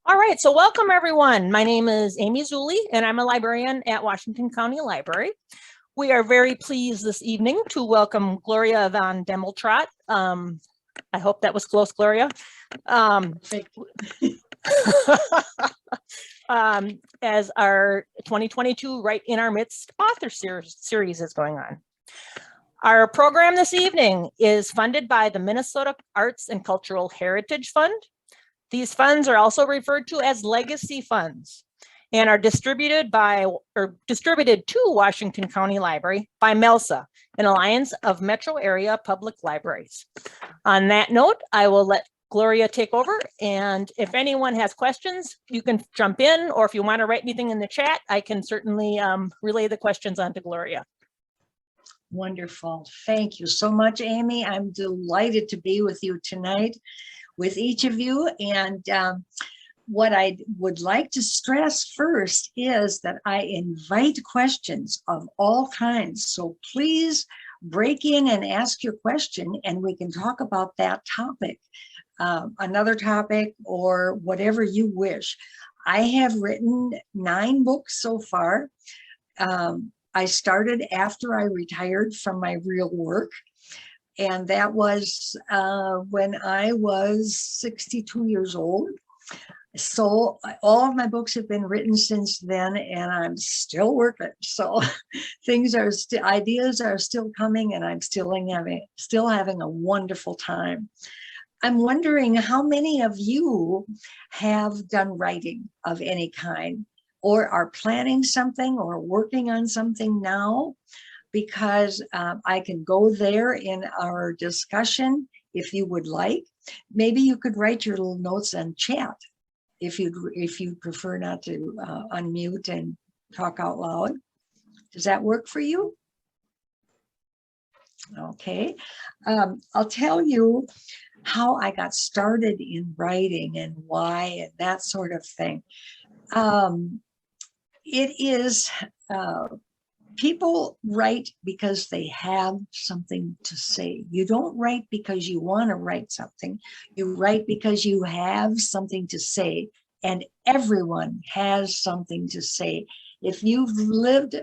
All right, so welcome everyone. My name is Amy Zulli, and I'm a librarian at Washington County Library. We are very pleased this evening to welcome Gloria VanDemmeltraadt. I hope that was close, Gloria. As our 2022 Right in Our Midst author series is going on. Our program this evening is funded by the Minnesota Arts and Cultural Heritage Fund. These funds are also referred to as legacy funds and are distributed to Washington County Library by MELSA, an alliance of metro area public libraries. On that note, I will let Gloria take over, and if anyone has questions, you can jump in, or if you want to write anything in the chat, I can certainly relay the questions on to Gloria. Wonderful. Thank you so much, Amy. I'm delighted to be with you tonight, with each of you. And what I would like to stress first is that I invite questions of all kinds. So please break in and ask your question, and we can talk about that topic, another topic, or whatever you wish. I have written 9 books so far. I started after I retired from my real work. And that was when I was 62 years old. So all of my books have been written since then, and I'm still working. So ideas are still coming, and I'm still having a wonderful time. I'm wondering how many of you have done writing of any kind, or are planning something or working on something now, because I can go there in our discussion if you would like. Maybe you could write your little notes on chat if you prefer not to unmute and talk out loud. Does that work for you? Okay. I'll tell you how I got started in writing and why and that sort of thing. People write because they have something to say. You don't write because you want to write something. You write because you have something to say, and everyone has something to say. If you've lived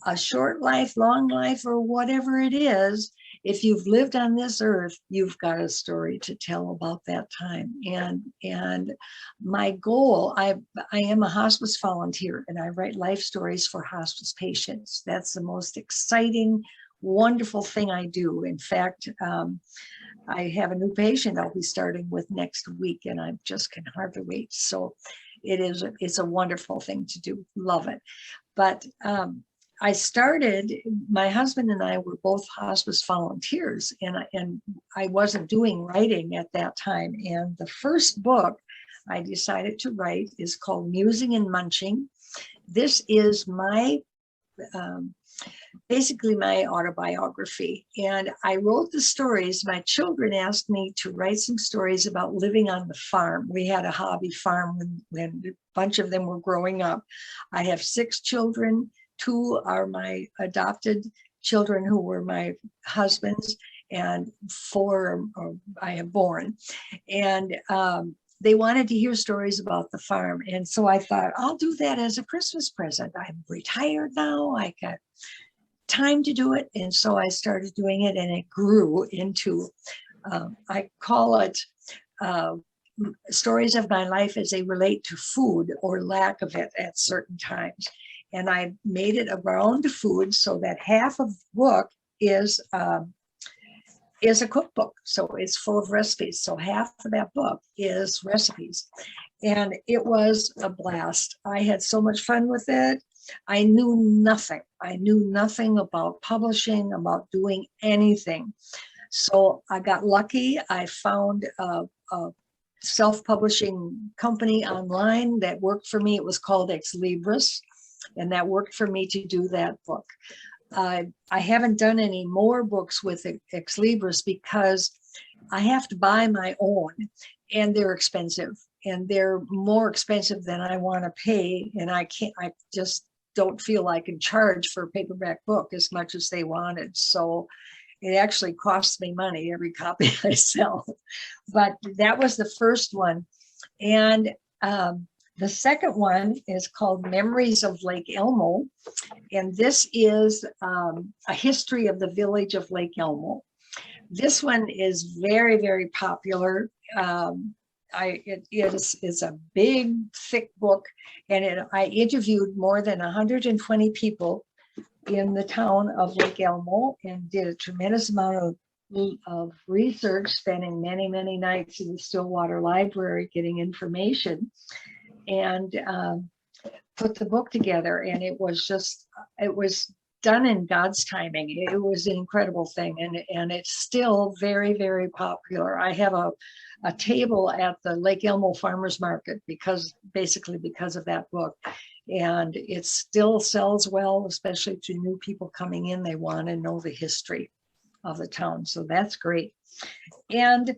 a short life, long life, or whatever it is, if you've lived on this earth, you've got a story to tell about that time. And my goal, I am a hospice volunteer, and I write life stories for hospice patients. That's the most exciting, wonderful thing I do. In fact, I have a new patient I'll be starting with next week, and I just can hardly wait. So it's a wonderful thing to do. Love it. But my husband and I were both hospice volunteers, and I wasn't doing writing at that time. And the first book I decided to write is called Musing and Munching. This is basically my autobiography. And I wrote the stories. My children asked me to write some stories about living on the farm. We had a hobby farm when a bunch of them were growing up. I have 6 children. 2 are my adopted children who were my husband's, and 4 I have born. And they wanted to hear stories about the farm. And so I thought, I'll do that as a Christmas present. I'm retired now. I got time to do it. And so I started doing it, and it grew into, I call it stories of my life as they relate to food or lack of it at certain times. And I made it around food so that half of the book is a cookbook. So it's full of recipes. So half of that book is recipes. And it was a blast. I had so much fun with it. I knew nothing. I knew nothing about publishing, about doing anything. So I got lucky. I found a self-publishing company online that worked for me. It was called Ex Libris. And that worked for me to do that book. I haven't done any more books with Ex Libris because I have to buy my own, and they're expensive, and they're more expensive than I want to pay. And I just don't feel I can charge for a paperback book as much as they wanted. So it actually costs me money every copy I sell. But that was the first one. And The second one is called Memories of Lake Elmo. And this is a history of the village of Lake Elmo. This one is very, very popular. It is a big, thick book, and I interviewed more than 120 people in the town of Lake Elmo and did a tremendous amount of research, spending many, many nights in the Stillwater Library getting information, and put the book together. And it was done in God's timing. It was an incredible thing, and it's still very, very popular. I have a table at the Lake Elmo Farmers Market basically because of that book, and it still sells well, especially to new people coming in. They want to know the history of the town, so that's great. And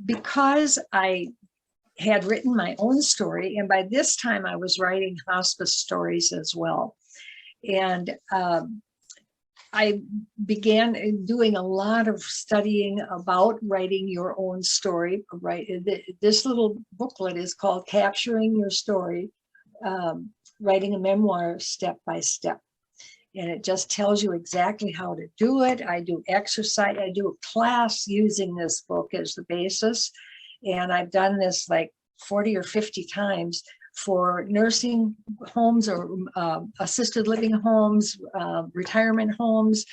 because I had written my own story, and by this time I was writing hospice stories as well. And I began doing a lot of studying about writing your own story. Right, this little booklet is called Capturing Your Story, Writing a Memoir Step by Step. And it just tells you exactly how to do it. I do exercise, I do a class using this book as the basis. And I've done this like 40 or 50 times for nursing homes or assisted living homes, retirement homes,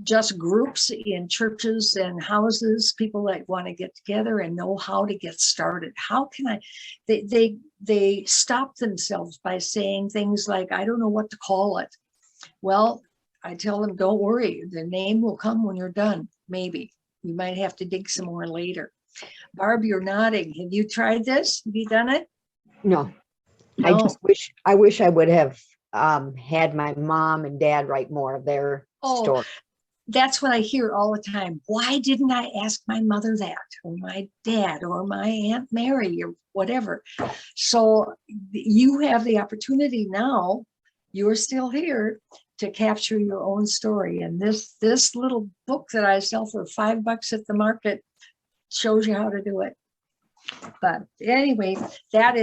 just groups in churches and houses, people that want to get together and know how to get started. How can I, they stop themselves by saying things like, I don't know what to call it. Well, I tell them, don't worry, the name will come when you're done. Maybe you might have to dig some more later. Barb, you're nodding. Have you tried this? Have you done it? No. No. I wish I would have had my mom and dad write more of their story. That's what I hear all the time. Why didn't I ask my mother that, or my dad, or my Aunt Mary, or whatever? So you have the opportunity now. You're still here to capture your own story. And this little book that I sell for $5 at the market shows you how to do it. But anyway, that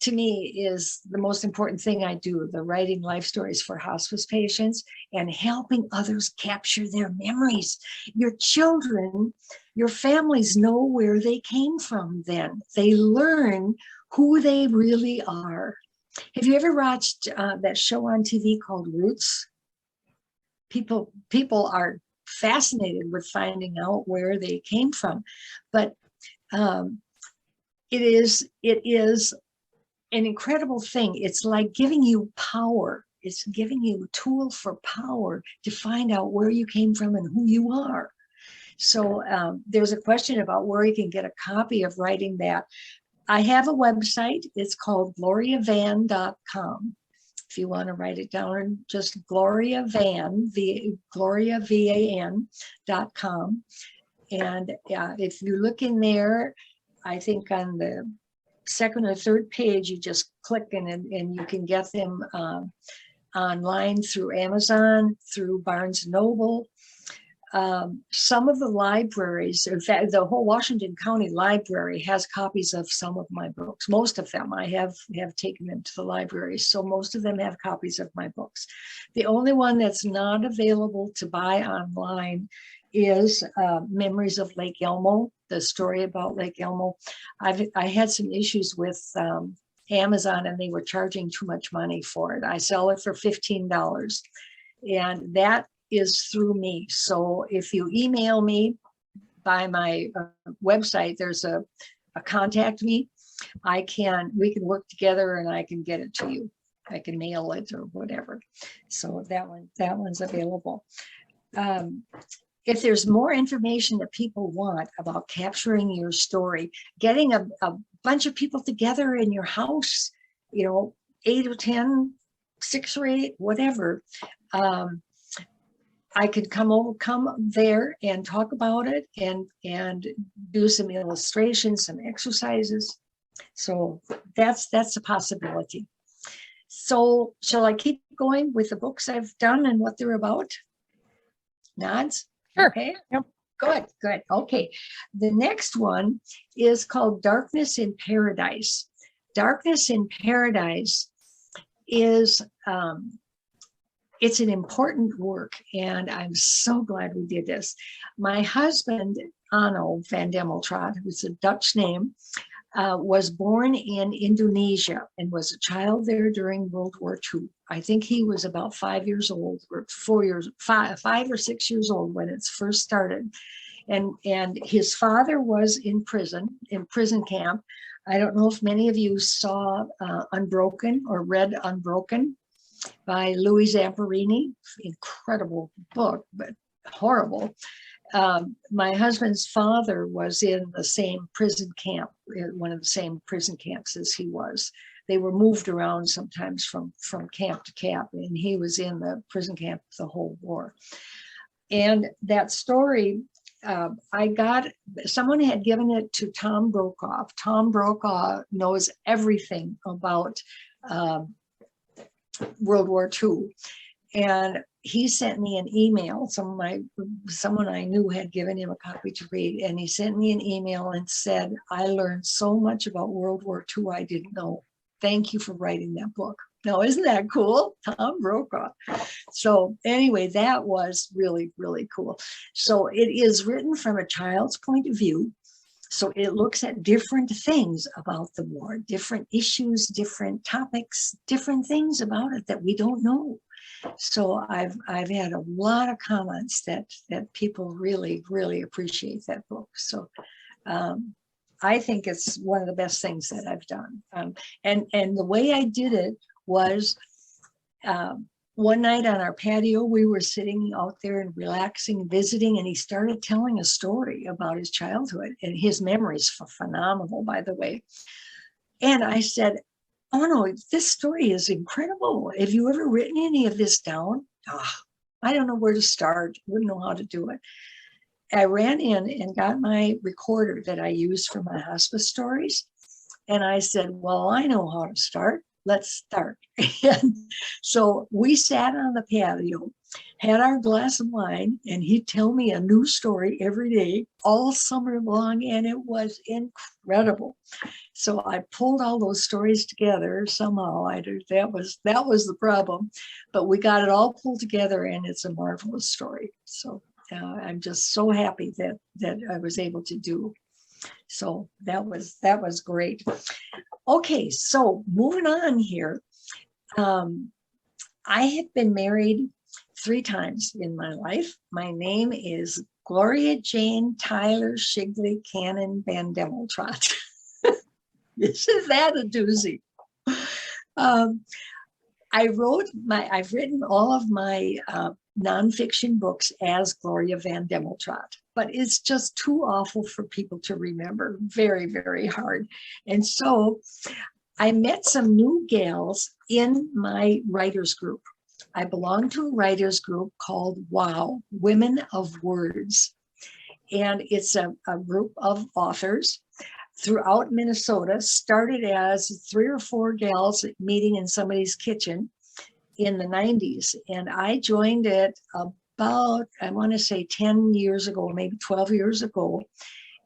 to me is the most important thing I do, the writing life stories for hospice patients and helping others capture their memories. Your children, your families know where they came from then. They learn who they really are. Have you ever watched that show on TV called Roots? People are fascinated with finding out where they came from, but it is an incredible thing. It's like giving you power. It's giving you a tool for power to find out where you came from and who you are. So there's a question about where you can get a copy of writing that. I have a website. It's called gloriavan.com. If you want to write it down, just gloriavan.com. And if you look in there, I think on the second or third page, you just click and you can get them online through Amazon, through Barnes & Noble. Some of the libraries, in fact, the whole Washington County Library has copies of some of my books. Most of them, I have taken them to the library. So most of them have copies of my books. The only one that's not available to buy online is Memories of Lake Elmo, the story about Lake Elmo. I had some issues with Amazon, and they were charging too much money for it. I sell it for $15, and that is through me. So if you email me by my website, there's a contact me. We can work together and I can get it to you. I can mail it or whatever. So that one's available. If there's more information that people want about capturing your story, getting a bunch of people together in your house, 8 or 10, 6 or 8, whatever, I could come there and talk about it and do some illustrations, some exercises. So that's a possibility. So shall I keep going with the books I've done and what they're about? Nods? Sure. Okay. Yep. Good, good. Okay. The next one is called Darkness in Paradise. Darkness in Paradise is, it's an important work, and I'm so glad we did this. My husband, Gloria VanDemmeltraadt, who's a Dutch name, was born in Indonesia and was a child there during World War II. I think he was about 5 years old, or 5 or 6 years old when it's first started. And his father was in prison camp. I don't know if many of you saw Unbroken or read Unbroken by Louis Zamperini. Incredible book, but horrible. My husband's father was in the same prison camp, one of the same prison camps as he was. They were moved around sometimes from camp to camp, and he was in the prison camp the whole war. And that story, someone had given it to Tom Brokaw. Tom Brokaw knows everything about World War II. And he sent me an email. Someone I knew had given him a copy to read, and he sent me an email and said, I learned so much about World War II I didn't know. Thank you for writing that book. Now, isn't that cool? Tom Brokaw. So anyway, that was really, really cool. So it is written from a child's point of view. So it looks at different things about the war, different issues, different topics, different things about it that we don't know. So I've had a lot of comments that people really, really appreciate that book. So I think it's one of the best things that I've done. And the way I did it was one night on our patio, we were sitting out there and relaxing, visiting, and he started telling a story about his childhood, and his memory's phenomenal, by the way. And I said, oh no, this story is incredible. Have you ever written any of this down? Oh, I don't know where to start. Wouldn't know how to do it. I ran in and got my recorder that I use for my hospice stories. And I said, well, I know how to start. Let's start. And so we sat on the patio, had our glass of wine, and he'd tell me a new story every day, all summer long, and it was incredible. So I pulled all those stories together somehow. That was the problem, but we got it all pulled together, and it's a marvelous story. So I'm just so happy that I was able to do. So that was great. Okay, so moving on here. I have been married 3 times in my life. My name is Gloria Jane Tyler Shigley Cannon VanDemmeltraadt. Isn't that a doozy? I've written all of my nonfiction books as Gloria VanDemmeltraadt, but it's just too awful for people to remember. Very, very hard. And so I met some new gals in my writers group. I belong to a writers group called WOW, Women of Words. And it's a group of authors throughout Minnesota, started as 3 or 4 gals meeting in somebody's kitchen in the 90s. And I joined it about, I want to say 10 years ago, maybe 12 years ago.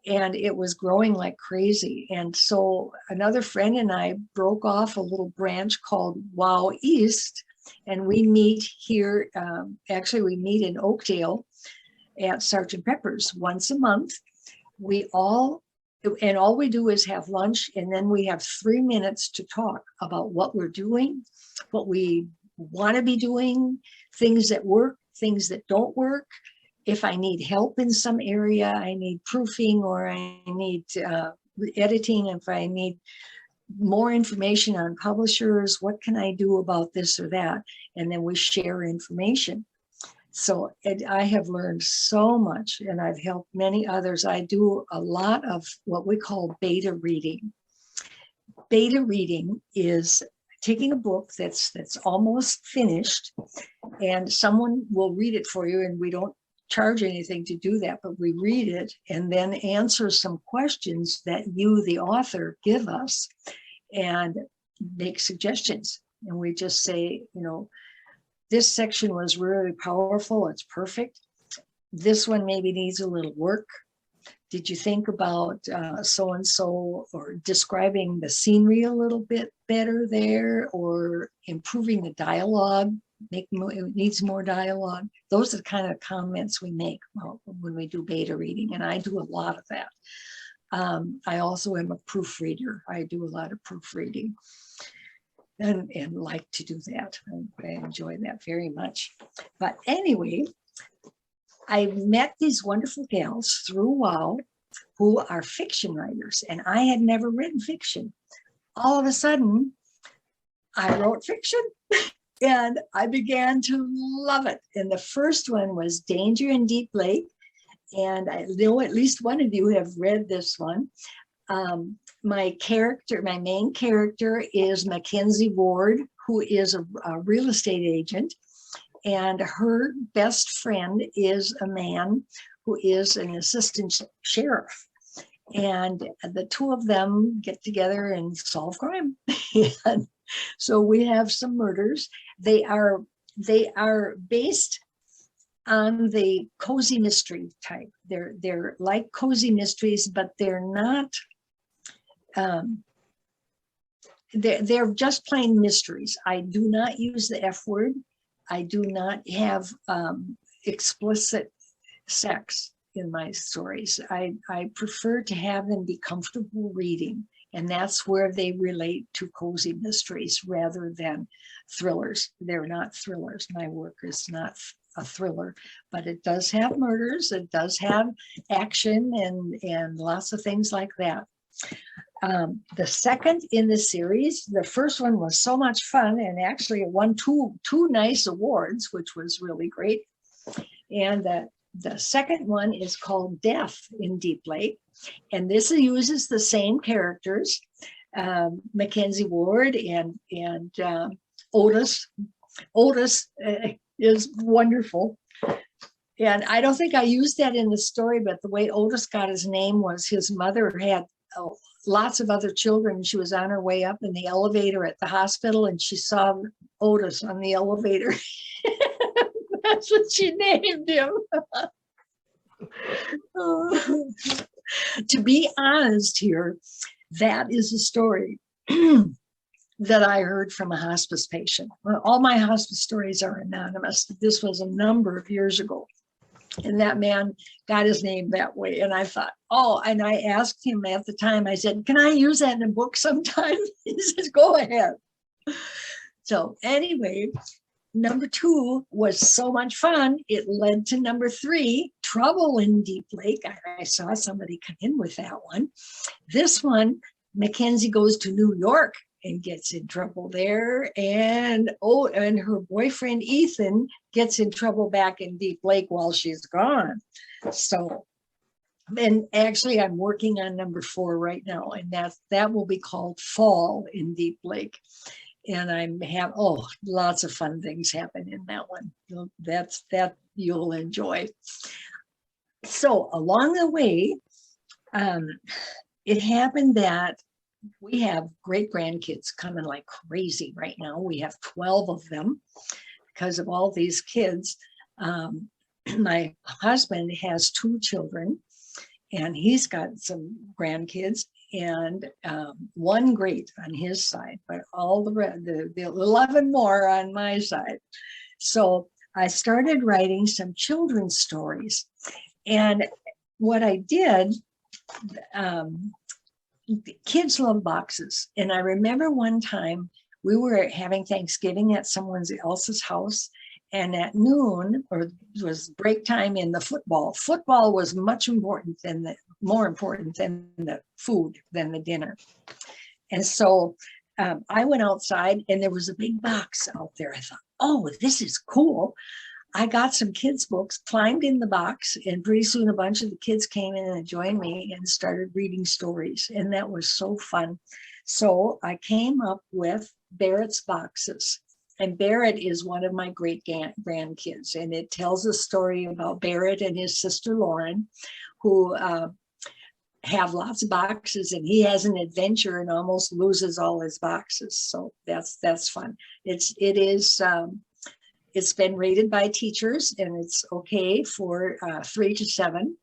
And it was growing like crazy. And so another friend and I broke off a little branch called WOW East. And we meet here, actually we meet in Oakdale at Sergeant Pepper's once a month. All we do is have lunch, and then we have 3 minutes to talk about what we're doing, what we want to be doing, things that work, things that don't work. If I need help in some area, I need proofing, or I need editing, if I need more information on publishers, what can I do about this or that? And then we share information. So I have learned so much, and I've helped many others. I do a lot of what we call beta reading. Beta reading is taking a book that's almost finished, and someone will read it for you, and we don't charge anything to do that, but we read it and then answer some questions that you, the author, give us and make suggestions. And we just say, this section was really powerful, it's perfect. this one maybe needs a little work. Did you think about so-and-so, or describing the scenery a little bit better there, or improving the dialogue, it needs more dialogue? Those are the kind of comments we make when we do beta reading, and I do a lot of that. I also am a proofreader. I do a lot of proofreading and like to do that. I enjoy that very much. But anyway, I met these wonderful gals through WOW who are fiction writers, and I had never written fiction. All of a sudden, I wrote fiction and I began to love it. And the first one was Danger in Deep Lake. And I know at least one of you have read this one. My main character is Mackenzie Ward, who is a real estate agent. And her best friend is a man who is an assistant sheriff. And the two of them get together and solve crime. And so we have some murders. They are based on the cozy mystery type. They're like cozy mysteries, but they're not. They're just plain mysteries. I do not use the F word. I do not have explicit sex in my stories. I prefer to have them be comfortable reading, and that's where they relate to cozy mysteries rather than thrillers. They're not thrillers. My work is not a thriller, but it does have murders. It does have action and lots of things like that. The second in the series, the first one was so much fun, and actually it won two nice awards, which was really great. And the second one is called Death in Deep Lake, and this uses the same characters, Mackenzie Ward and Otis. Otis is wonderful. And I don't think I used that in the story, but the way Otis got his name was his mother had lots of other children. She was on her way up in the elevator at the hospital, and she saw Otis on the elevator. That's what she named him. To be honest here, that is a story that I heard from a hospice patient. Well, all my hospice stories are anonymous. This was a number of years ago. And that man got his name that way. And I thought, oh, and I asked him at the time, I said, can I use that in a book sometime? He said, go ahead. So anyway, number 2 was so much fun. It led to number 3, Trouble in Deep Lake. I saw somebody come in with that one. This one, Mackenzie goes to New York and gets in trouble there. And her boyfriend, Ethan, gets in trouble back in Deep Lake while she's gone. So, and actually I'm working on number 4 right now, and that will be called Fall in Deep Lake. And I have, lots of fun things happen in that one. That you'll enjoy. So along the way, it happened that we have great grandkids coming like crazy right now. We have 12 of them because of all these kids. My husband has 2 children, and he's got some grandkids, and 1 great on his side, but all the 11 more on my side. So I started writing some children's stories. And what I did, kids love boxes. And I remember one time we were having Thanksgiving at someone else's house, and at noon, or it was break time in the football. Football was much more important than the food, than the dinner. And so I went outside, and there was a big box out there. I thought, oh, this is cool. I got some kids' books, climbed in the box, and pretty soon a bunch of the kids came in and joined me and started reading stories. And that was so fun. So I came up with Barrett's Boxes. And Barrett is one of my great grandkids. And it tells a story about Barrett and his sister Lauren, who have lots of boxes, and he has an adventure and almost loses all his boxes. So that's fun. It is It's been rated by teachers, and it's okay for 3 to 7.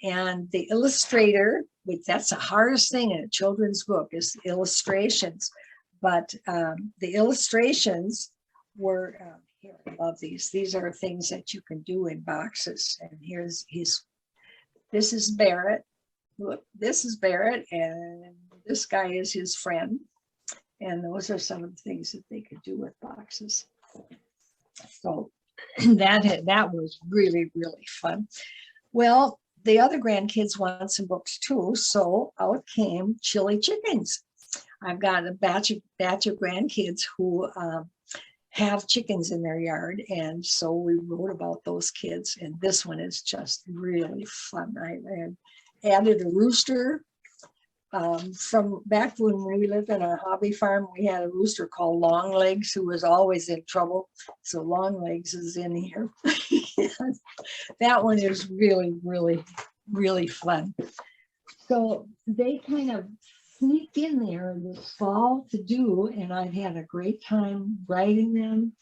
And the illustrator, which that's the hardest thing in a children's book, is illustrations. But the illustrations were, here, I love these. These are things that you can do in boxes. And this is Barrett. Look, this is Barrett, and this guy is his friend. And those are some of the things that they could do with boxes. So that was really, really fun. Well, the other grandkids want some books too, so out came Chili Chickens. I've got a batch of grandkids who have chickens in their yard, and so we wrote about those kids. And this one is just really fun. I added a rooster. From back when we lived on our hobby farm, we had a rooster called Longlegs who was always in trouble. So Longlegs is in here. That one is really, really, really fun. So they kind of sneaked in there this fall to do, and I've had a great time writing them.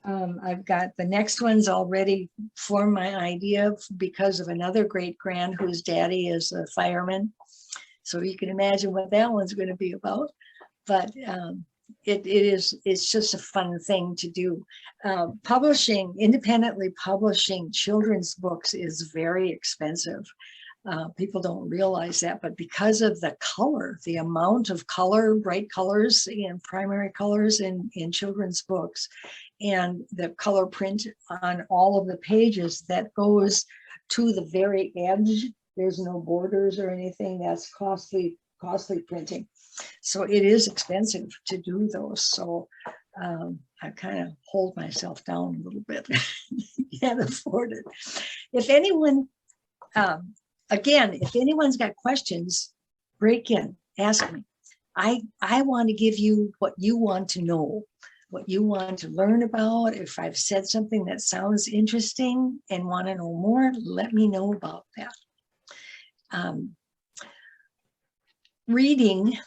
I've got the next one's already formed my idea because of another great grand whose daddy is a fireman. So you can imagine what that one's going to be about. But it's just a fun thing to do. Independently publishing children's books is very expensive. People don't realize that, but because of the color, the amount of color, bright colors and primary colors in children's books, and the color print on all of the pages that goes to the very edge, there's no borders or anything, that's costly printing. So it is expensive to do those. So I kind of hold myself down a little bit. Can't afford it. If anyone, again, if anyone's got questions, break in, ask me. I want to give you what you want to know, what you want to learn about. If I've said something that sounds interesting and want to know more, let me know about that. Reading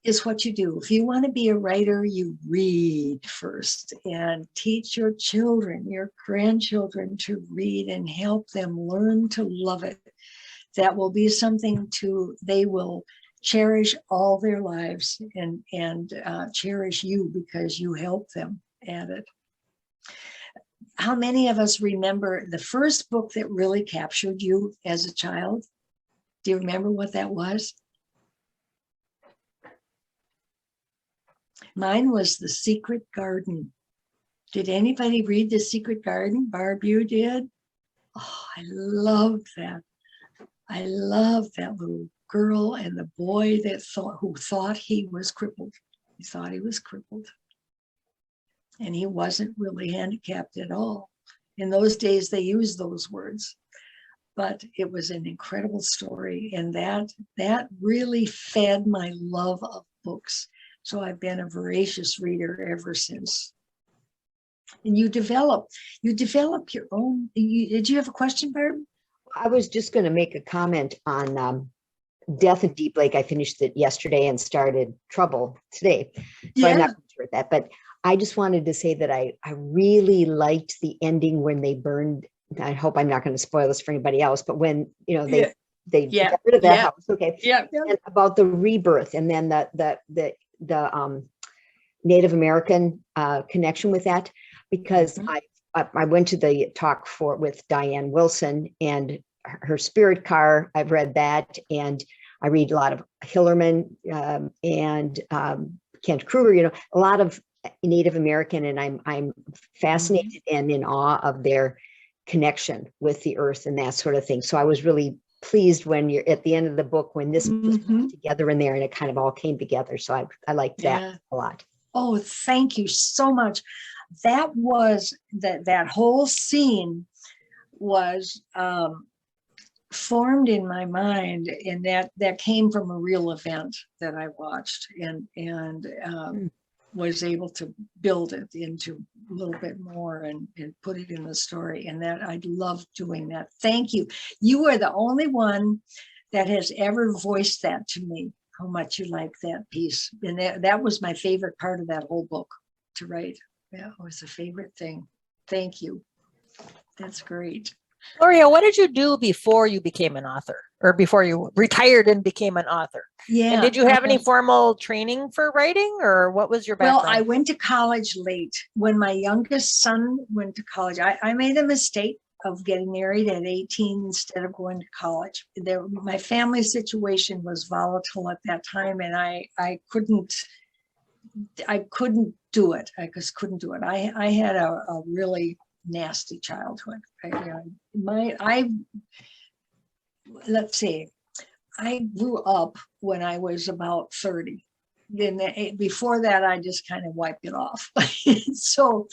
is what you do. If you want to be a writer, you read first, and teach your children, your grandchildren to read and help them learn to love it. That will be something they will cherish all their lives, and cherish you because you help them at it. How many of us remember the first book that really captured you as a child? Do you remember what that was? Mine was The Secret Garden. Did anybody read The Secret Garden? Barb, you did? Oh, I loved that. I loved that little girl and the boy who thought he was crippled. He thought he was crippled. And he wasn't really handicapped at all. In those days, they used those words. But it was an incredible story, and that really fed my love of books. So I've been a voracious reader ever since. And you develop your own. Did you have a question, Barb? I was just going to make a comment on Death in Deep Lake. I finished it yesterday and started Trouble today. So Yeah. I'm not going to read that, but I just wanted to say that I really liked the ending when they burned. I hope I'm not going to spoil this for anybody else, but when they got rid of that house, okay, and about the rebirth, and then the Native American connection with that, because I went to the talk with Diane Wilson and her Spirit Car. I've read that, and I read a lot of Hillerman and Kent Kruger. A lot of Native American, and I'm fascinated and in awe of their connection with the earth and that sort of thing. So I was really pleased when you're at the end of the book, when this was put together in there and it kind of all came together. So I liked that a lot. Oh, thank you so much. That was that whole scene was formed in my mind, and that came from a real event that I watched, and was able to build it into a little bit more and put it in the story. And that I love doing that. Thank you. You are the only one that has ever voiced that to me, how much you like that piece. And that was my favorite part of that whole book to write. That was a favorite thing. Thank you. That's great. Gloria, what did you do before you became an author, or before you retired and became an author? Yeah. And did you have any formal training for writing, or what was your background? Well, I went to college late. When my youngest son went to college, I made a mistake of getting married at 18 instead of going to college. My family situation was volatile at that time, and I couldn't do it. I just couldn't do it. I had a really nasty childhood. Let's see. I grew up when I was about 30. Then before that, I just kind of wiped it off. So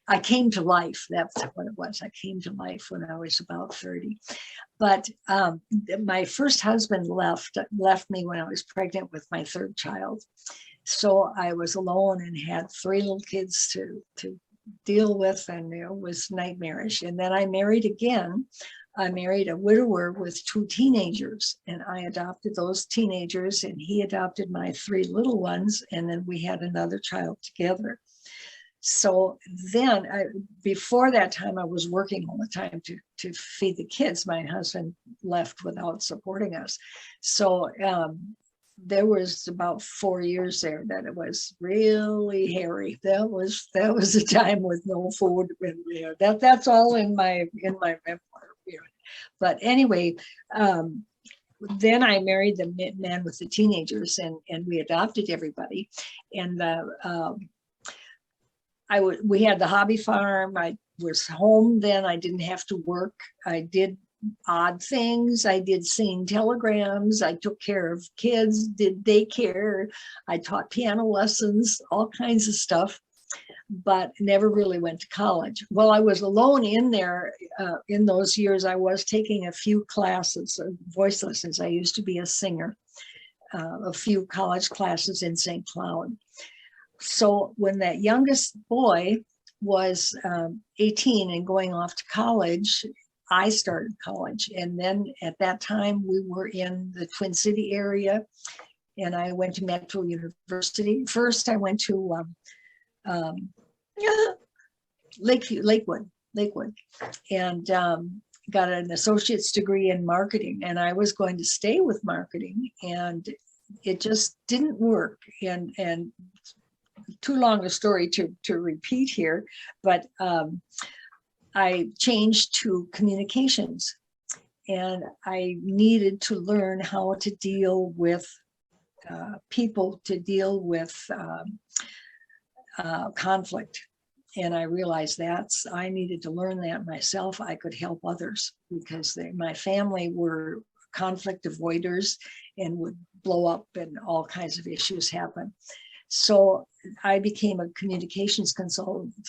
I came to life. That's what it was. I came to life when I was about 30. But my first husband left me when I was pregnant with my third child. So I was alone and had 3 little kids to deal with, and it was nightmarish. And then I married again. I married a widower with 2 teenagers, and I adopted those teenagers, and he adopted my 3 little ones, and then we had another child together. So then before that time, I was working all the time to feed the kids. My husband left without supporting us. So there was about 4 years there that it was really hairy. That was a time with no food. And, that's all in my memoir. But anyway, then I married the man with the teenagers, and we adopted everybody. And we had the hobby farm. I was home then. I didn't have to work. I did odd things. I did singing telegrams. I took care of kids, did daycare. I taught piano lessons, all kinds of stuff, but never really went to college. Well, I was alone in there. In those years, I was taking a few classes, voice lessons. I used to be a singer, a few college classes in St. Cloud. So when that youngest boy was 18 and going off to college, I started college. And then at that time, we were in the Twin City area, and I went to Metro University. First, I went to Lakewood, and got an associate's degree in marketing. And I was going to stay with marketing, and it just didn't work. And too long a story to repeat here, but I changed to communications, and I needed to learn how to deal with people, to deal with conflict. And I realized I needed to learn that myself. I could help others, because my family were conflict avoiders and would blow up, and all kinds of issues happen. So I became a communications consultant.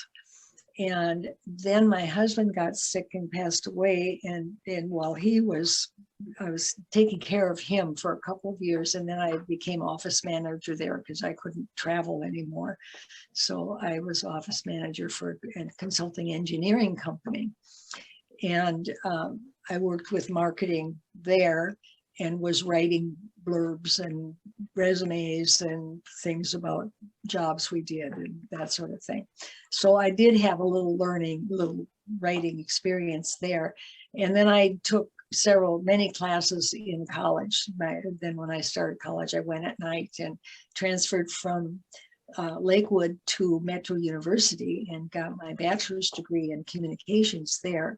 And then my husband got sick and passed away. And while I was taking care of him for a couple of years, and then I became office manager there because I couldn't travel anymore. So I was office manager for a consulting engineering company. And I worked with marketing there and was writing blurbs and resumes and things about jobs we did and that sort of thing. So I did have a little writing experience there. And then I took many classes in college. Then when I started college, I went at night and transferred from Lakewood to Metro University and got my bachelor's degree in communications there.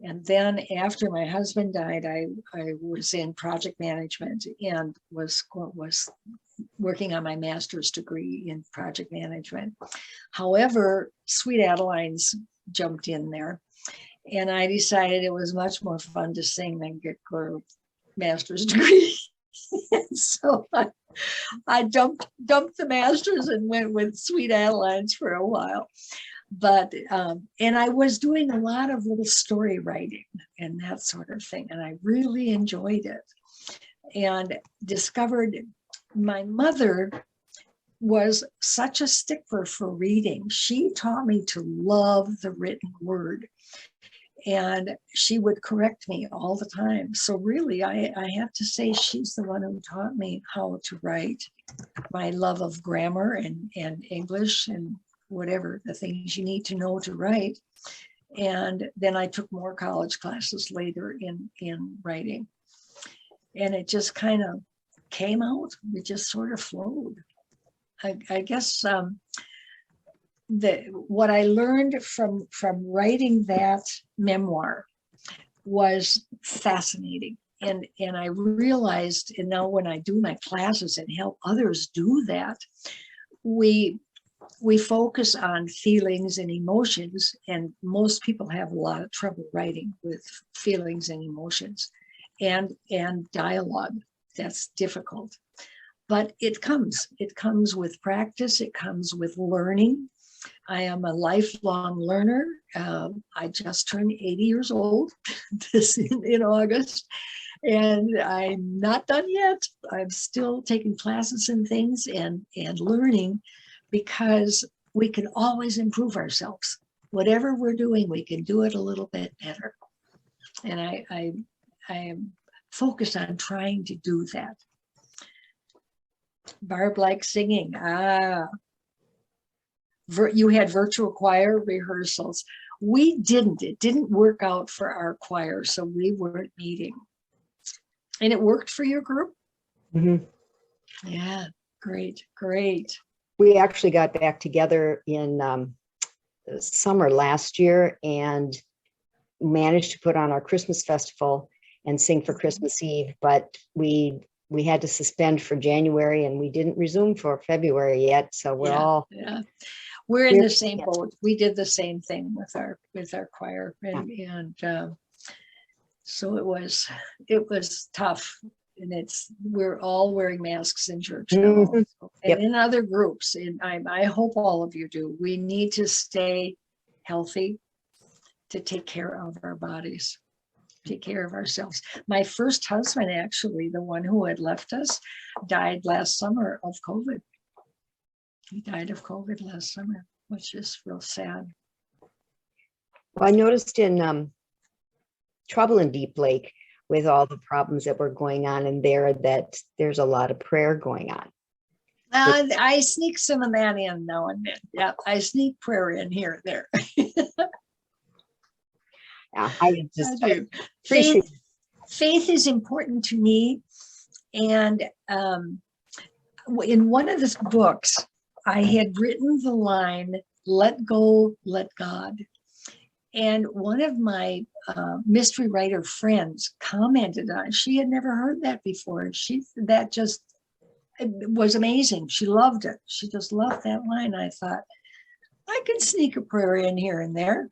And then after my husband died, I was in project management and was working on my master's degree in project management. However, Sweet Adeline's jumped in there, and I decided it was much more fun to sing than get a master's degree. So I dumped the master's and went with Sweet Adeline's for a while. But and I was doing a lot of little story writing and that sort of thing, and I really enjoyed it, and discovered my mother was such a stickler for reading. She taught me to love the written word, and she would correct me all the time. So really, I have to say she's the one who taught me how to write. My love of grammar and English and whatever the things you need to know to write. And then I took more college classes later in writing. And it just kind of came out. It just sort of flowed. I guess what I learned from writing that memoir was fascinating. And I realized, and now when I do my classes and help others do that, we focus on feelings and emotions, and most people have a lot of trouble writing with feelings and emotions and dialogue. That's difficult, but it comes with practice. It comes with learning. I am a lifelong learner. I just turned 80 years old in August, and I'm not done yet. I'm still taking classes and things and learning, because we can always improve ourselves. Whatever we're doing, we can do it a little bit better. And I am focused on trying to do that. Barb likes singing. You had virtual choir rehearsals. We didn't. It didn't work out for our choir, so we weren't meeting. And it worked for your group? Mm-hmm. Yeah, great, great. We actually got back together in summer last year and managed to put on our Christmas festival and sing for Christmas Eve, but we had to suspend for January, and we didn't resume for February yet. So we're in the same boat. We did the same thing with our choir, and so it was tough. And we're all wearing masks in church now, Mm-hmm. and in other groups. And I hope all of you do. We need to stay healthy to take care of our bodies, take care of ourselves. My first husband, actually, the one who had left us, died last summer of COVID. He died of COVID last summer, which is real sad. Well, I noticed in Trouble in Deep Lake, with all the problems that were going on in there, that there's a lot of prayer going on. I sneak some of that in now and then. Yeah, I sneak prayer in here and there. Yeah, I do. Faith is important to me. And in one of the books, I had written the line, "Let go, let God." And one of my mystery writer friends commented on it. She had never heard that before. And that just was amazing. She loved it. She just loved that line. I thought, I can sneak a prayer in here and there.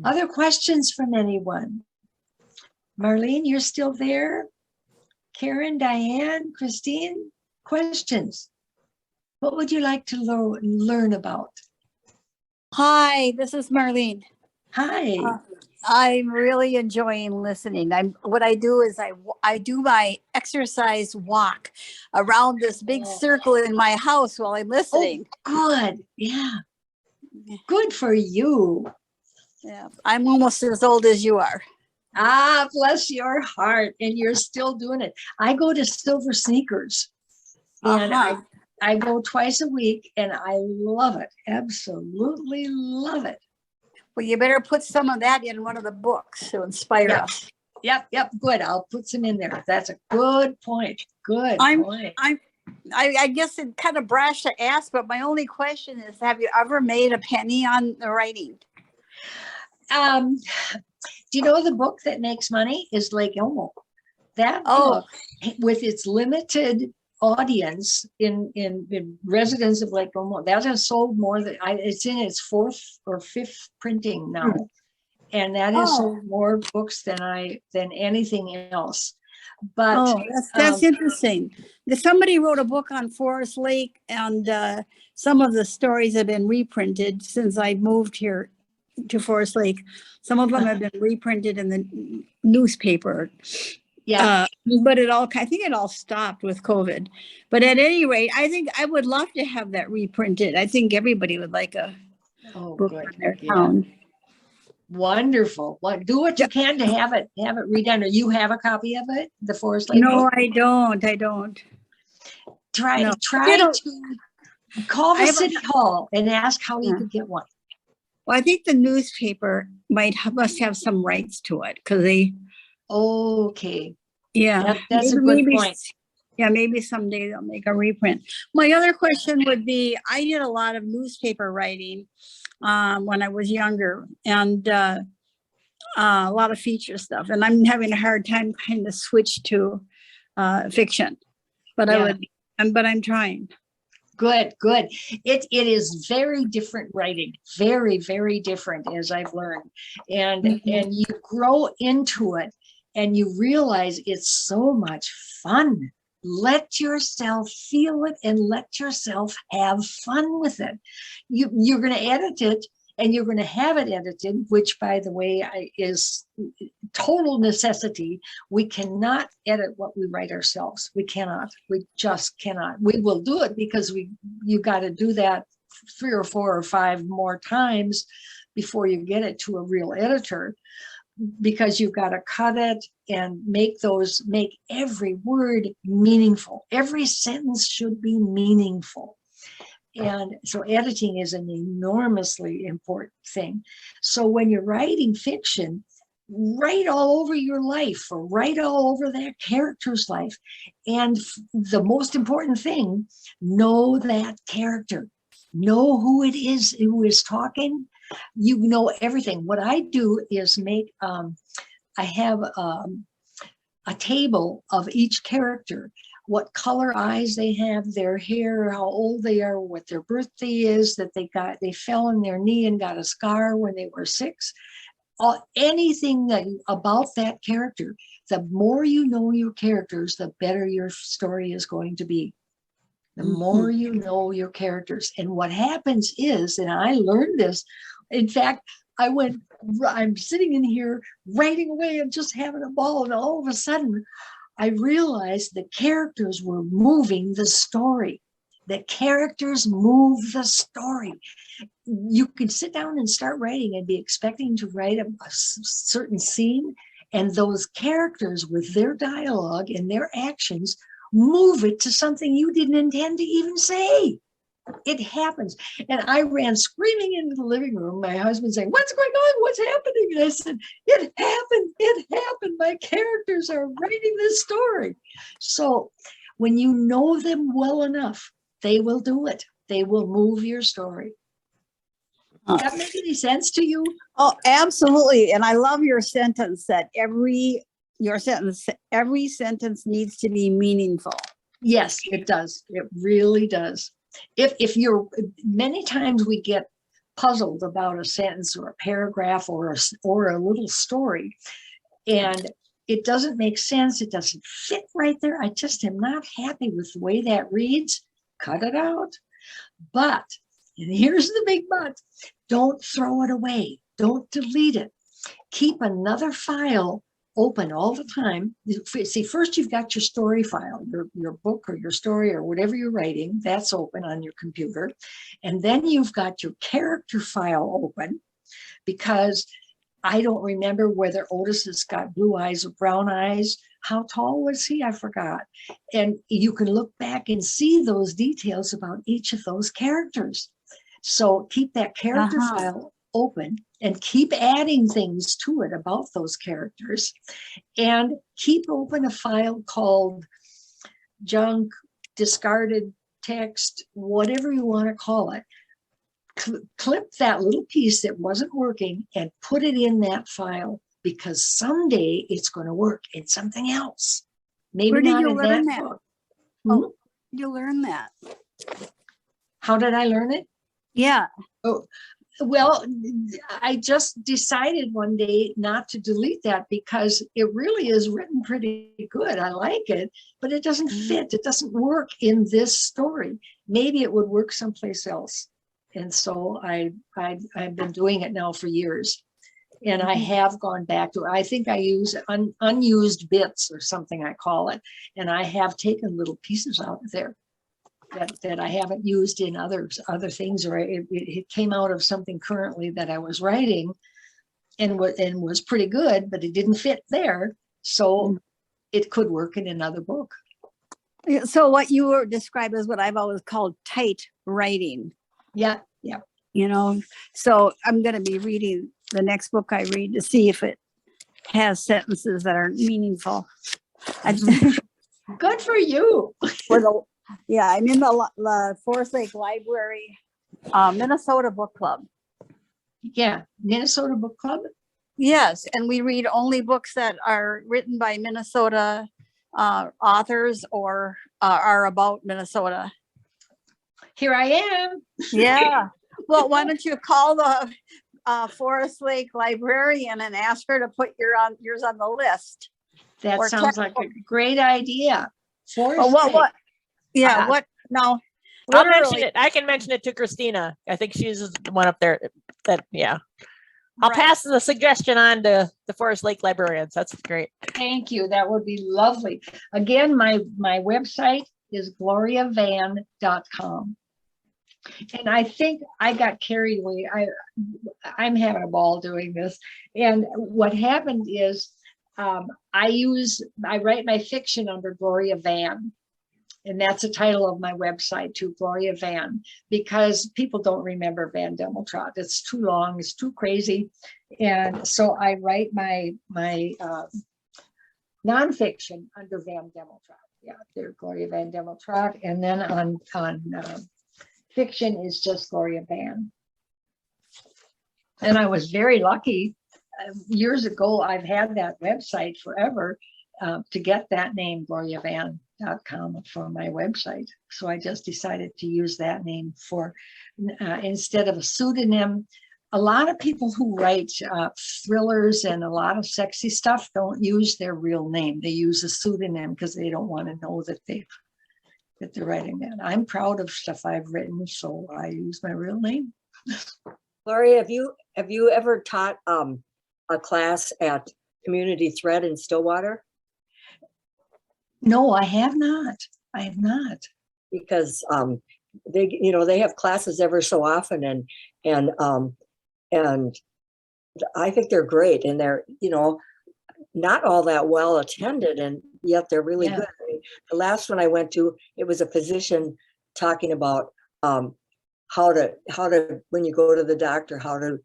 Other questions from anyone? Marlene, you're still there? Karen, Diane, Christine, questions? What would you like to learn about? Hi, this is Marlene. Hi. I'm really enjoying listening. What I do is I do my exercise walk around this big circle in my house while I'm listening. Oh, good. Yeah. Good for you. Yeah, I'm almost as old as you are. Ah, bless your heart. And you're still doing it. I go to Silver Sneakers. And I go twice a week, and I love it. Absolutely love it. Well, you better put some of that in one of the books to inspire us. Yep. Good. I'll put some in there. That's a good point. Good point. I guess it's kind of brash to ask, but my only question is, have you ever made a penny on the writing? Do you know the book that makes money is Lake Elmo? That book, with its limited audience in residents of Lake Elmo, that has sold more than it's in its 4th or 5th printing now, and that has sold more books than anything else. But that's interesting. Somebody wrote a book on Forest Lake, and some of the stories have been reprinted since I moved here to Forest Lake. Some of them have been reprinted in the newspaper. Yeah. But I think it all stopped with COVID. But at any rate, I think I would love to have that reprinted. I think everybody would like a book on their town. Wonderful. Do what you can to have it redone. Or you have a copy of it, the Forest Lake? No, I don't. Try Call I the have a- city hall and ask how you Yeah. could get one. Well, I think the newspaper must have some rights to it because they, Okay, yeah. that's a good point. Yeah, maybe someday they'll make a reprint. My other question would be, I did a lot of newspaper writing when I was younger, and a lot of feature stuff. And I'm having a hard time kind of switch to fiction, but Yeah. but I'm trying. Good, good. It is very different writing, very, very different, as I've learned. And Mhm. you grow into it and you realize it's so much fun. Let yourself feel it and let yourself have fun with it. You're going to edit it and you're going to have it edited, which, by the way, is total necessity. We cannot edit what we write ourselves. We cannot. We just cannot. We will do it because you got to do that 3 or 4 or 5 more times before you get it to a real editor, because you've got to cut it and make every word meaningful. Every sentence should be meaningful. And so editing is an enormously important thing. So when you're writing fiction, write all over your life or write all over that character's life. And the most important thing, know that character. Know who it is who is talking. You know everything. What I do is I have a table of each character, what color eyes they have, their hair, how old they are, what their birthday is, that they fell on their knee and got a scar when they were 6. Anything about that character. The more you know your characters, the better your story is going to be. The more you know your characters. And what happens is, and I learned this, in fact, I'm sitting in here writing away and just having a ball, and all of a sudden I realized the characters were moving the story. The characters move the story. You can sit down and start writing and be expecting to write a certain scene, and those characters with their dialogue and their actions move it to something you didn't intend to even say. It happens. And I ran screaming into the living room, my husband saying, "What's going on? What's happening?" And I said, "It happened. It happened. My characters are writing this story." So when you know them well enough, they will do it. They will move your story. Does that make any sense to you? Oh, absolutely. And I love your sentence that every sentence needs to be meaningful. Yes, it does. It really does. If you're, many times we get puzzled about a sentence or a paragraph or a little story, and it doesn't make sense. It doesn't fit right there. I just am not happy with the way that reads. Cut it out. But, and here's the big but, don't throw it away. Don't delete it. Keep another file open all the time. See, first you've got your story file, your book or your story or whatever you're writing, that's open on your computer. And then you've got your character file open, because I don't remember whether Otis has got blue eyes or brown eyes. How tall was he? I forgot. And you can look back and see those details about each of those characters. So keep that character file open and keep adding things to it about those characters, and keep open a file called junk, discarded text, whatever you want to call it. Clip that little piece that wasn't working and put it in that file, because someday it's going to work in something else. Maybe Where did not you in learn that that? book. Oh, you learn that? How did I learn it? Yeah. Oh, well, I just decided one day not to delete that, because it really is written pretty good. I like it, but it doesn't fit. It doesn't work in this story. Maybe it would work someplace else. And so I've been doing it now for years. And I have gone back to it. I think I use unused bits or something, I call it. And I have taken little pieces out of there that I haven't used in other things, or it came out of something currently that I was writing and was pretty good, but it didn't fit there. So it could work in another book. So what you were described as what I've always called tight writing, Yeah. you know? So I'm going to be reading the next book I read to see if it has sentences that are meaningful. Good for you. Yeah, I'm in the Forest Lake Library, Minnesota Book Club. Yeah, Minnesota Book Club. Yes, and we read only books that are written by Minnesota authors or are about Minnesota. Here I am. Yeah. Well, why don't you call the Forest Lake librarian and ask her to put yours on the list? That Or sounds like a great idea. Oh, what? Yeah, what? No. I'll mention Literally. it. I can mention it to Christina. I think she's the one up there that, yeah. I'll Right. pass the suggestion on to the Forest Lake librarians. That's great. Thank you. That would be lovely. Again, my website is gloriavan.com. And I think I got carried away. I'm having a ball doing this. And what happened is I write my fiction under Gloria Van. And that's the title of my website too, Gloria Van, because people don't remember VanDemmeltraadt. It's too long, it's too crazy. And so I write my nonfiction under VanDemmeltraadt. Yeah, they're Gloria VanDemmeltraadt. And then on fiction is just Gloria Van. And I was very lucky. Years ago, I've had that website forever to get that name, gloriavan.com, for my website. So I just decided to use that name for instead of a pseudonym. A lot of people who write thrillers and a lot of sexy stuff don't use their real name. They use a pseudonym because they don't want to know that they're writing that. I'm proud of stuff I've written, so I use my real name. Gloria, have you ever taught a class at Community Thread in Stillwater? No, I have not. I have not. Because they have classes ever so often, and I think they're great, and they're not all that well attended, and yet they're really good. I mean, the last one I went to, it was a physician talking about how to when you go to the doctor, how to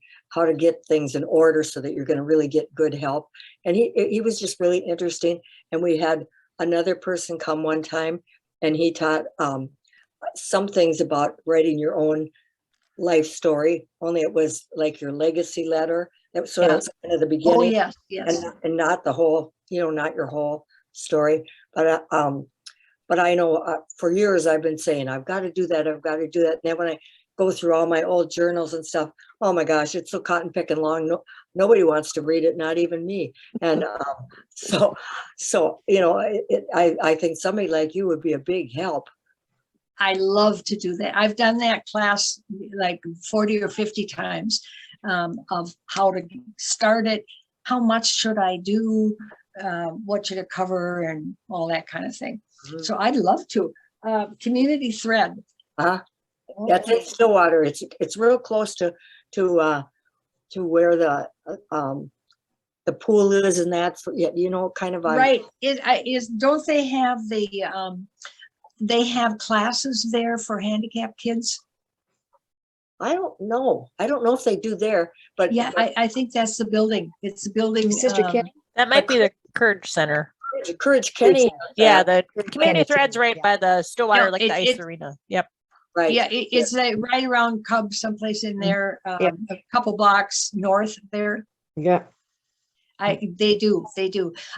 get things in order so that you're going to really get good help. And he was just really interesting. And we had another person come one time, and he taught some things about writing your own life story, only it was like your legacy letter. That was sort of kind of the beginning. Oh, yes, yes. And not the whole, not your whole story. But I know for years I've been saying, I've got to do that. I've got to do that. And then when I go through all my old journals and stuff, oh my gosh, it's so cotton picking long. No, nobody wants to read it, not even me. And so I think somebody like you would be a big help. I love to do that. I've done that class like 40 or 50 times of how to start it. How much should I do? What should it cover, and all that kind of thing. Mm-hmm. So I'd love to. Community Thread. Yeah, it's in Stillwater. It's real close to where the pool is, and that kind of right. Don't they have they have classes there for handicapped kids? I don't know. I don't know if they do there, but yeah, I think that's the building. It's the building. Sister Kenny. That might be the Courage Center. Courage Kenny. Yeah, the Community Thread's right by the Stillwater, like the ice arena. Yep. Right. Yeah, it's right around Cub, someplace in there, a couple blocks north there. Yeah. They do.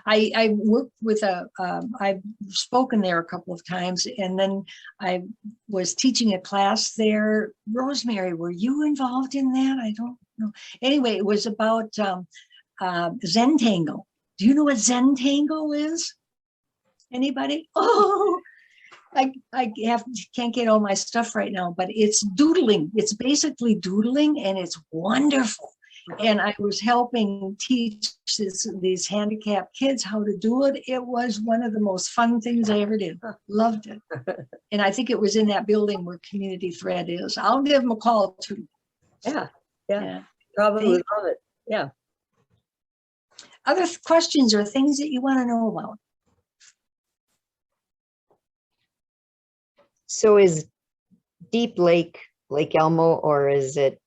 I worked with I've spoken there a couple of times, and then I was teaching a class there. Rosemary, were you involved in that? I don't know. Anyway, it was about Zentangle. Do you know what Zentangle is? Anybody? Oh, I can't get all my stuff right now, but it's doodling. It's basically doodling, and it's wonderful. And I was helping teach these handicapped kids how to do it. It was one of the most fun things I ever did. Loved it. And I think it was in that building where Community Thread is. I'll give them a call too. Yeah. Probably love it. Yeah. Other questions or things that you want to know about? So is Deep Lake Elmo, or is it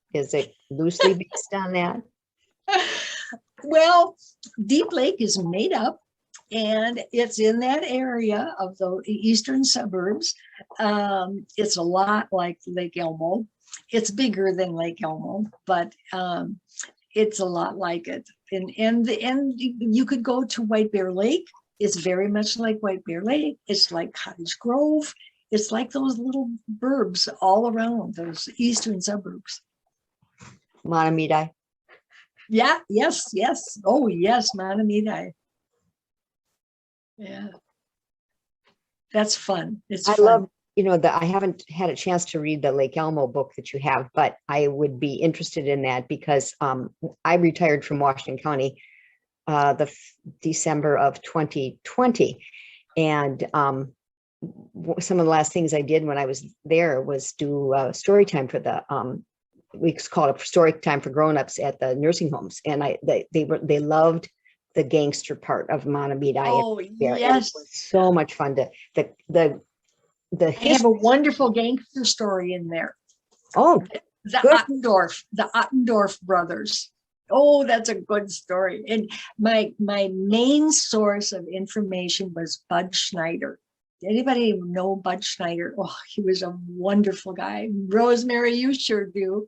loosely based on that? Well, Deep Lake is made up, and it's in that area of the eastern suburbs. It's a lot like Lake Elmo. It's bigger than Lake Elmo, but it's a lot like it. And you could go to White Bear Lake. It's very much like White Bear Lake. It's like Cottage Grove. It's like those little burbs all around those eastern suburbs. Monamidi. Yeah, yes. Oh, yes, Manamidi. Yeah. That's fun. It's I fun. love, I haven't had a chance to read the Lake Elmo book that you have, but I would be interested in that because I retired from Washington County December of 2020. And some of the last things I did when I was there was do story time for the we call it story time for grown-ups at the nursing homes, and they loved the gangster part of Monamidi. Oh, there. yes. It was so much fun to the They have a wonderful gangster story in there. Oh, The Ottendorf brothers. Oh, that's a good story. And my main source of information was Bud Schneider. Anybody know Bud Schneider? Oh, he was a wonderful guy. Rosemary, you sure do.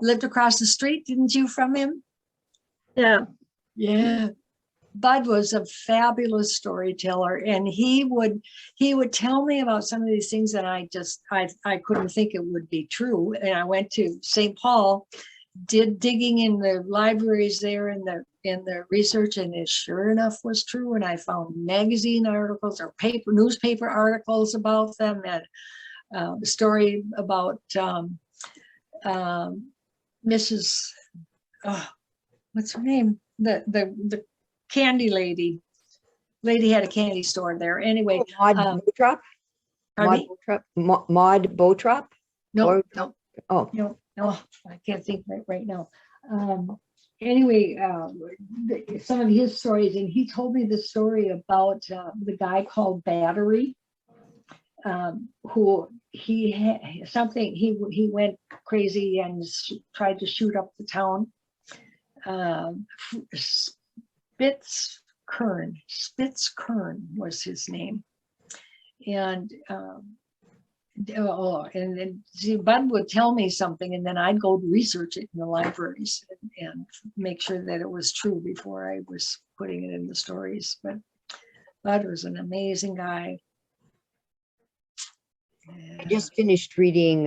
Lived across the street, didn't you, from him? Yeah. Yeah. Bud was a fabulous storyteller, and he would tell me about some of these things that I couldn't think it would be true. And I went to St. Paul, did digging in the libraries there in the research, and it sure enough was true. And I found magazine articles or newspaper articles about them, and a story about Mrs. What's her name? The candy lady had a candy store there. Anyway, Maud Botrop. Maud Botrop. No, Oh, no, I can't think right now. Anyway, some of his stories, and he told me the story about the guy called Battery, who he went crazy and tried to shoot up the town. Spitzkern was his name. And and then see, Bud would tell me something, and then I'd go research it in the libraries and make sure that it was true before I was putting it in the stories. But Bud was an amazing guy. I just finished reading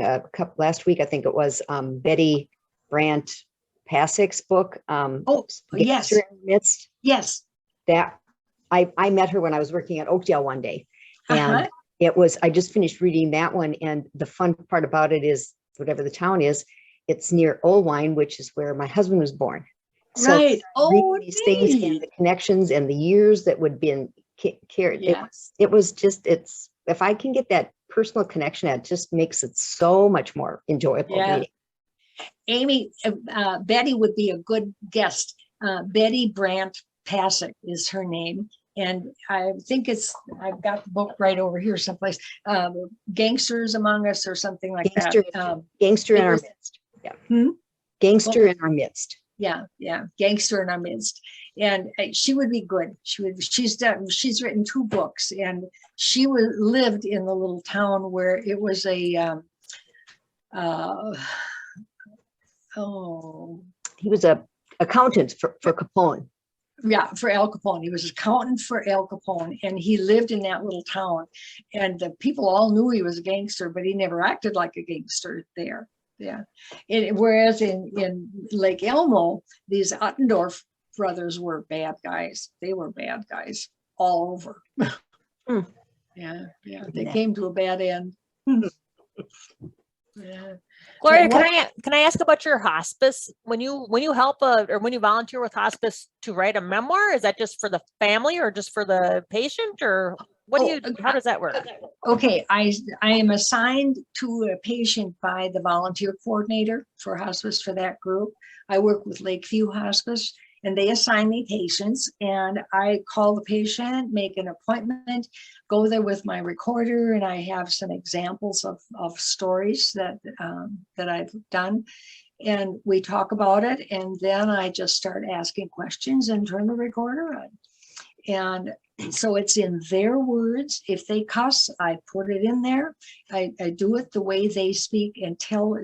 last week, I think it was, Betty Brant Pasek's book. Yes. Gangster in the Midst. Yes. That I met her when I was working at Oakdale one day, and I just finished reading that one. And the fun part about it is, whatever the town is, it's near Oldwine, which is where my husband was born. So right. Reading these things and the connections and the years that would be carried. Yeah. It was just, if I can get that personal connection, it just makes it so much more enjoyable reading. Amy, Betty would be a good guest. Betty Brant Pasek is her name. And I think I've got the book right over here someplace. Gangsters Among Us or something like that. Gangster in Our Midst. Yeah. Gangster in Our Midst. Yeah. Gangster in Our Midst. And she would be good. She's written 2 books, and she lived in the little town where it was a he was a accountant for Capone. Yeah, for Al Capone. He was an accountant for Al Capone, and he lived in that little town. And the people all knew he was a gangster, but he never acted like a gangster there. Yeah. Whereas in Lake Elmo, these Ottendorf brothers were bad guys. They were bad guys all over. Yeah. They came to a bad end. Yeah. Gloria, can I ask about your hospice? When you help or when you volunteer with hospice to write a memoir, is that just for the family or just for the patient, or how does that work? Okay, I am assigned to a patient by the volunteer coordinator for hospice for that group. I work with Lakeview Hospice, and they assign me patients, and I call the patient, make an appointment, go there with my recorder, and I have some examples of stories that I've done. And we talk about it, and then I just start asking questions and turn the recorder on. And so it's in their words. If they cuss, I put it in there. I do it the way they speak and tell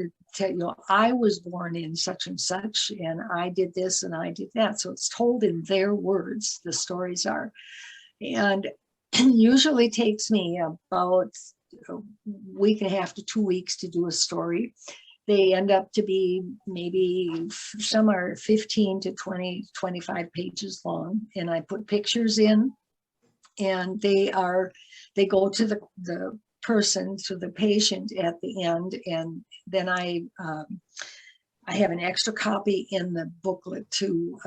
I was born in such and such, and I did this and I did that. So it's told in their words, the stories are. And usually takes me about a week and a half to 2 weeks to do a story. They end up to be maybe some are 15 to 20, 25 pages long. And I put pictures in, and they go to the person, to the patient at the end. And then I have an extra copy in the booklet to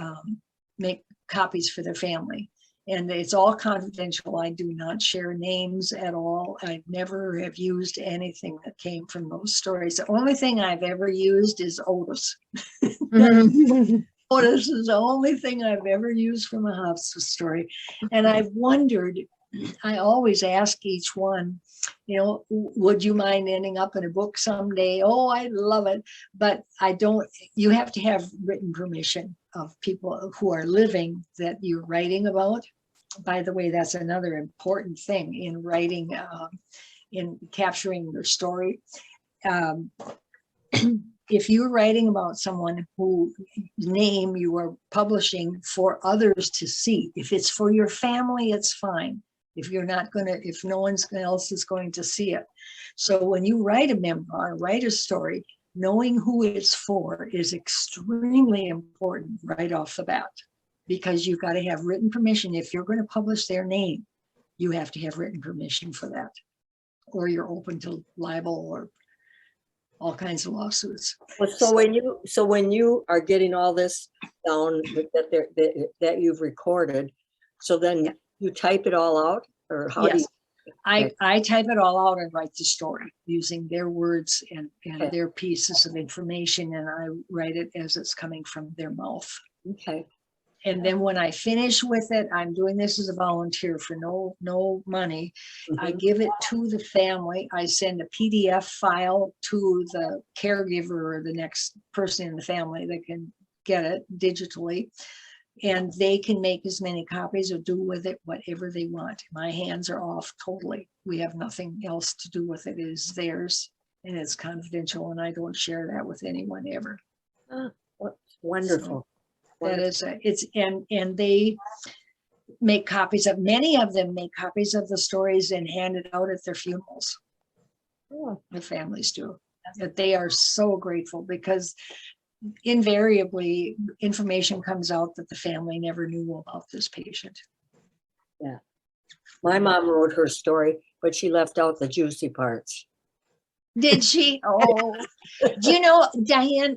make copies for their family. And it's all confidential. I do not share names at all. I never have used anything that came from those stories. The only thing I've ever used is Otis. Otis is the only thing I've ever used from a hospice story. And I've wondered, I always ask each one, would you mind ending up in a book someday? Oh, I love it. But I don't, you have to have written permission of people who are living that you're writing about. By the way, that's another important thing in writing, in capturing their story. If you're writing about someone whose name you are publishing for others to see, if it's for your family, it's fine. If no one else is going to see it. So when you write a memoir, write a story, knowing who it's for is extremely important right off the bat, because you've got to have written permission. If you're going to publish their name, you have to have written permission for that, or you're open to libel or all kinds of lawsuits. Well, so when you are getting all this down that you've recorded, so then you type it all out, or how do you? I type it all out and write the story using their words and their pieces of information, and I write it as it's coming from their mouth. Okay. And then when I finish with it, I'm doing this as a volunteer for no money. I give it to the family. I send a PDF file to the caregiver or the next person in the family that can get it digitally. And they can make as many copies or do with it whatever they want. My hands are off totally. We have nothing else to do with it. It is theirs, and it's confidential, and I don't share that with anyone ever. Oh, wonderful. So that is and they make copies of, many of them make copies of the stories and hand it out at their funerals. Oh. The families do. That they are so grateful, because invariably information comes out that the family never knew about this patient. Yeah. My mom wrote her story, but she left out the juicy parts. Did she? Oh, Diane,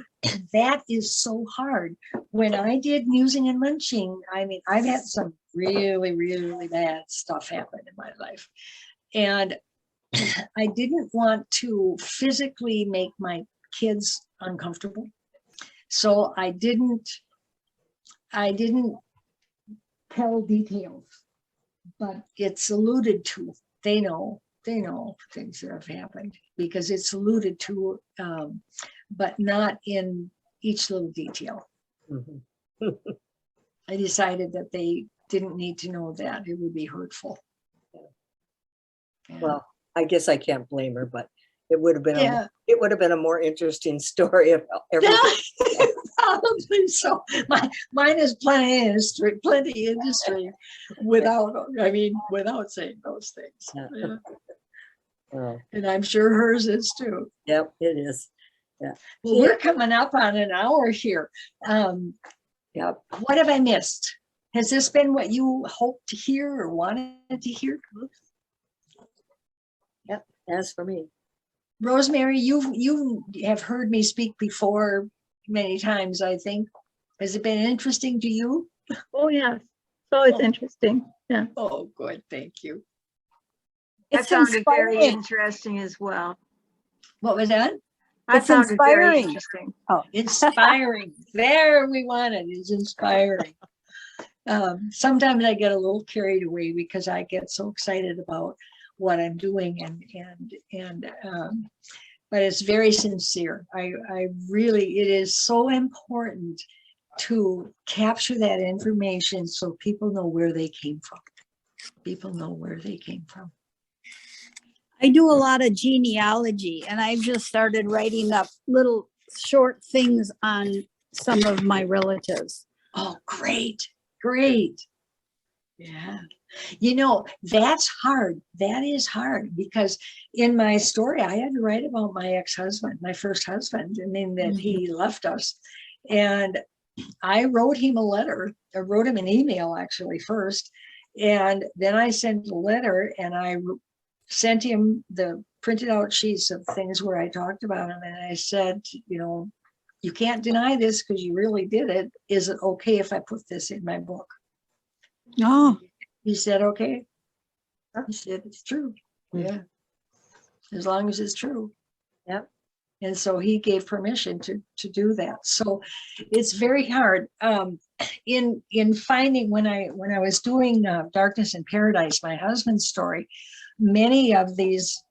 that is so hard. When I did Musing and Munching, I mean, I've had some really, really bad stuff happen in my life. And I didn't want to physically make my kids uncomfortable. So I didn't tell details, but it's alluded to. They know things that have happened because it's alluded to, but not in each little detail. Mm-hmm. I decided that they didn't need to know that. It would be hurtful. Yeah. Well, I guess I can't blame her, but it would have been a more interesting story if everything. Probably so. Mine is plenty industry without saying those things. Yeah. Oh. And I'm sure hers is too. Yep, it is. Yeah. Well, we're coming up on an hour here. Yep. What have I missed? Has this been what you hoped to hear or wanted to hear? Yep, as for me. Rosemary, you have heard me speak before many times, I think. Has it been interesting to you? Oh, yes. So it's interesting. Yeah. Oh, good. Thank you. I found it very interesting as well. What was that? I It's found it very inspiring. interesting. Inspiring. There we want it. It's inspiring. Sometimes I get a little carried away because I get so excited about what I'm doing but it's very sincere. I really, it is so important to capture that information so people know where they came from. People know where they came from. I do a lot of genealogy, and I've just started writing up little short things on some of my relatives. Oh, great, great. Yeah. You know, that's hard. That is hard because in my story, I had to write about my ex-husband, my first husband, and then that he left us. And I wrote him a letter. I wrote him an email actually first. And then I sent a letter and I sent him the printed out sheets of things where I talked about him. And I said, you know, you can't deny this because you really did it. Is it okay if I put this in my book? Oh, He said, okay. He said, it's true. Yeah. As long as it's true. Yep. And so he gave permission to do that. So it's very hard. In finding when I was doing Darkness in Paradise, my husband's story, many of these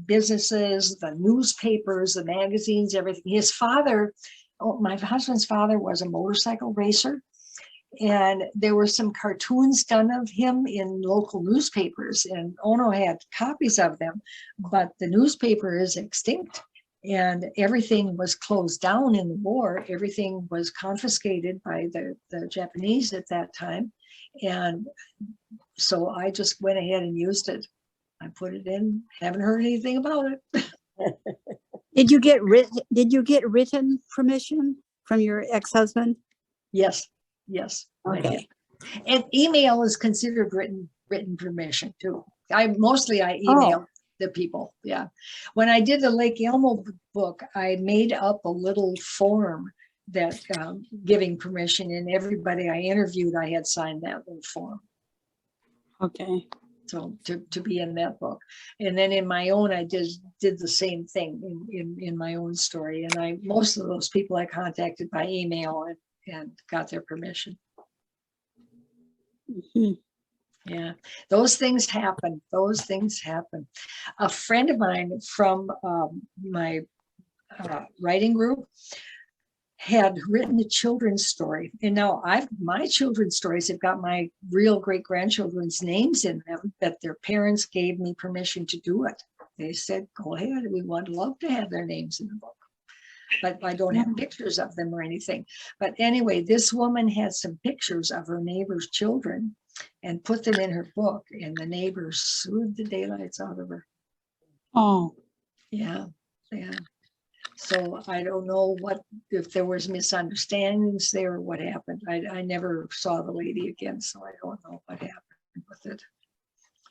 businesses, the newspapers, the magazines, everything, his father, my husband's father was a motorcycle racer. And there were some cartoons done of him in local newspapers, and Ono had copies of them, but the newspaper is extinct and everything was closed down in the war. Everything was confiscated by the Japanese at that time. And so I just went ahead and used it. I put it in, haven't heard anything about it. did you get written permission from your ex-husband? Yes. Yes. Okay. And email is considered written permission too. I email the people. Yeah. When I did the Lake Elmo book, I made up a little form that giving permission, and everybody I interviewed, I had signed that little form. Okay. So to be in that book. And then in my own, I did the same thing in my own story. And most of those people I contacted by email and got their permission. Mm-hmm. Yeah, those things happen. Those things happen. A friend of mine from my writing group had written a children's story. And now my children's stories have got my real great-grandchildren's names in them, but their parents gave me permission to do it. They said, go ahead, we would love to have their names in the book. But I don't have pictures of them or anything. But anyway, this woman had some pictures of her neighbor's children and put them in her book, and the neighbors sued the daylights out of her. Oh. Yeah, yeah. So I don't know if there was misunderstandings there or what happened. I never saw the lady again, so I don't know what happened with it.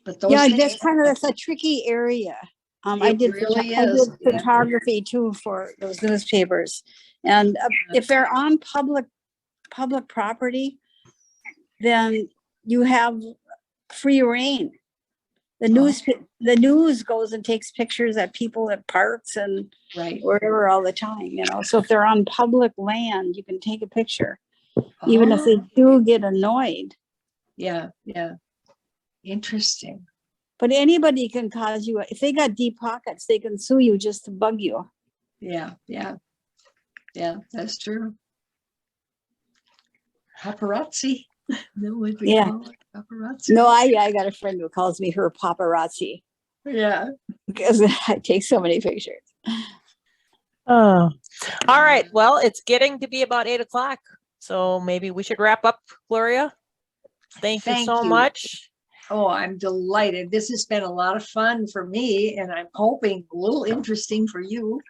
But those that's a tricky area. I did photography too for those newspapers, and if they're on public property, then you have free reign. The news goes and takes pictures of people at parks and wherever all the time, you know. So if they're on public land, you can take a picture, even if they do get annoyed. Yeah, yeah. Interesting. But anybody can cause you, if they got deep pockets, they can sue you just to bug you. Yeah, yeah. Yeah, that's true. Paparazzi. Paparazzi. No, I got a friend who calls me her paparazzi. Yeah. Because I take so many pictures. Oh, all right. Well, it's getting to be about 8 o'clock. So maybe we should wrap up, Gloria. Thank you so much. Oh, I'm delighted. This has been a lot of fun for me, and I'm hoping a little interesting for you.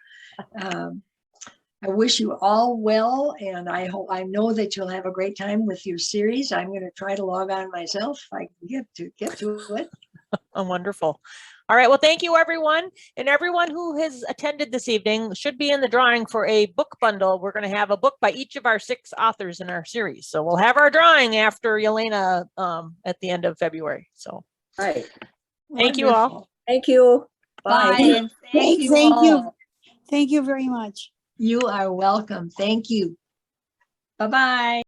I wish you all well, and I know that you'll have a great time with your series. I'm going to try to log on myself if I can get to it. Oh, wonderful. All right. Well, thank you, everyone. And everyone who has attended this evening should be in the drawing for a book bundle. We're going to have a book by each of our 6 authors in our series. So we'll have our drawing after Yelena at the end of February. So right. Thank you all. Thank you. Bye. Bye. Thank you. Thank you very much. You are welcome. Thank you. Bye-bye.